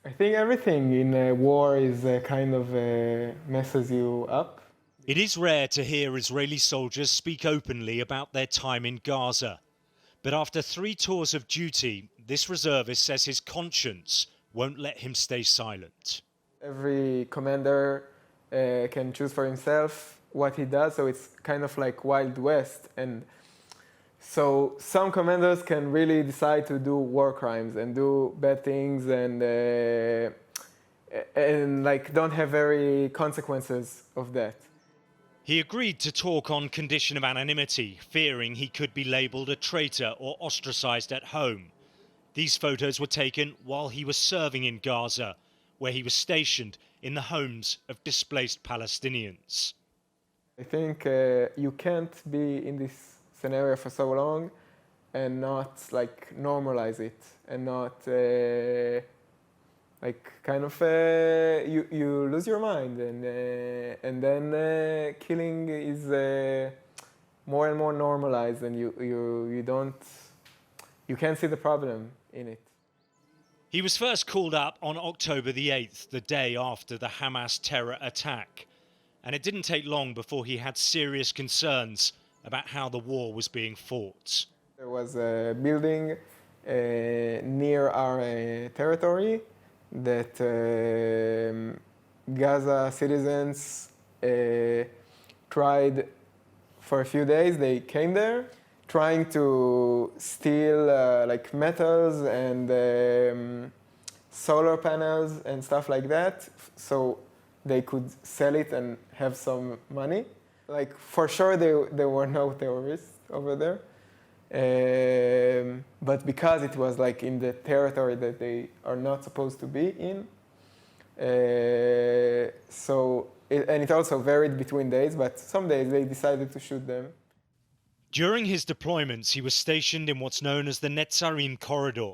I think everything in a war is kind of messes you up. It is rare to hear Israeli soldiers speak openly about their time in Gaza. But after 3 tours of duty, this reservist says his conscience won't let him stay silent. Every commander can choose for himself what he does, so it's kind of like Wild West. And so some commanders can really decide to do war crimes and do bad things and like don't have very consequences of that. He agreed to talk on condition of anonymity, fearing he could be labelled a traitor or ostracised at home. These photos were taken while he was serving in Gaza, where he was stationed in the homes of displaced Palestinians. I think you can't be in this scenario for so long and not like normalize it and not like kind of you lose your mind and then killing is more and more normalized and you can't see the problem in it. He was first called up on October the 8th, the day after the Hamas terror attack. And it didn't take long before he had serious concerns about how the war was being fought. There was a building near our territory that Gaza citizens tried for a few days. They came there trying to steal like metals and solar panels and stuff like that, so they could sell it and have some money. Like for sure there were no terrorists over there. But because it was like in the territory that they are not supposed to be in, and it also varied between days, but some days they decided to shoot them. During his deployments, he was stationed in what's known as the Netarim corridor,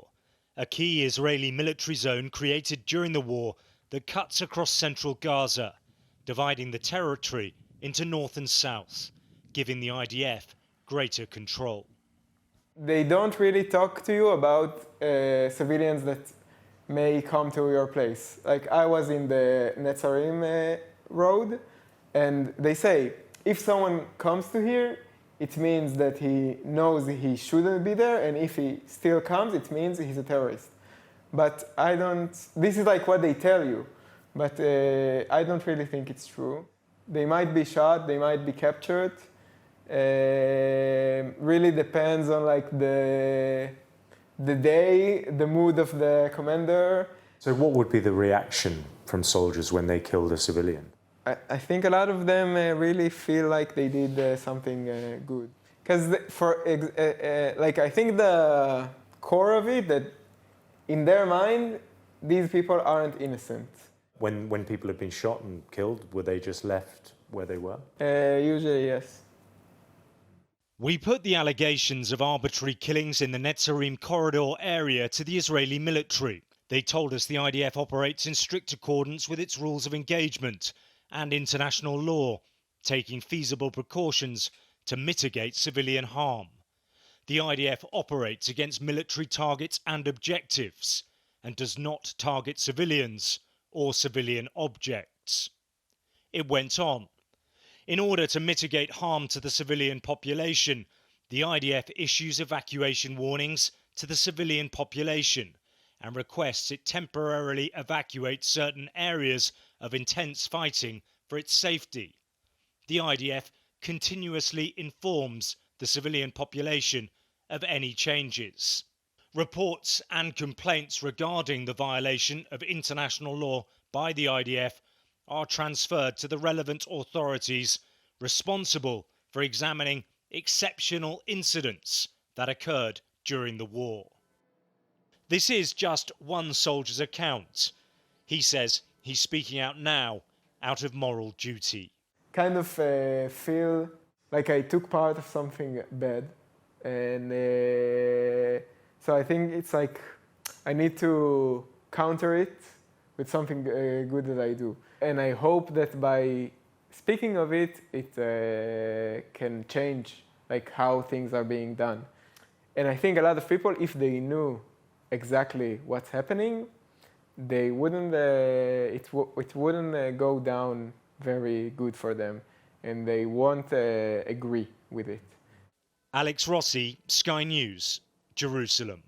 a key Israeli military zone created during the war that cuts across central Gaza, dividing the territory into north and south, giving the IDF greater control. They don't really talk to you about civilians that may come to your place. Like I was in the Netarim road, and they say, if someone comes to here, it means that he knows he shouldn't be there, and if he still comes, it means he's a terrorist. But this is like what they tell you, but I don't really think it's true. They might be shot, they might be captured. Really depends on like the day, the mood of the commander. So what would be the reaction from soldiers when they killed a civilian? I think a lot of them really feel like they did something good. Because like I think the core of it, that in their mind, these people aren't innocent. When people have been shot and killed, were they just left where they were? Usually, yes. We put the allegations of arbitrary killings in the Netarim corridor area to the Israeli military. They told us the IDF operates in strict accordance with its rules of engagement and international law, taking feasible precautions to mitigate civilian harm. The IDF operates against military targets and objectives and does not target civilians or civilian objects. It went on. In order to mitigate harm to the civilian population, the IDF issues evacuation warnings to the civilian population and requests it temporarily evacuate certain areas of intense fighting for its safety. The IDF continuously informs the civilian population of any changes. Reports and complaints regarding the violation of international law by the IDF are transferred to the relevant authorities responsible for examining exceptional incidents that occurred during the war. This is just one soldier's account. He says he's speaking out now out of moral duty. Kind of feel like I took part of something bad, and so I think it's like I need to counter it with something good that I do. And I hope that by speaking of it, it can change like how things are being done. And I think a lot of people, if they knew exactly what's happening, they wouldn't it wouldn't go down very good for them, and they won't agree with it. Alex Rossi, Sky News, Jerusalem.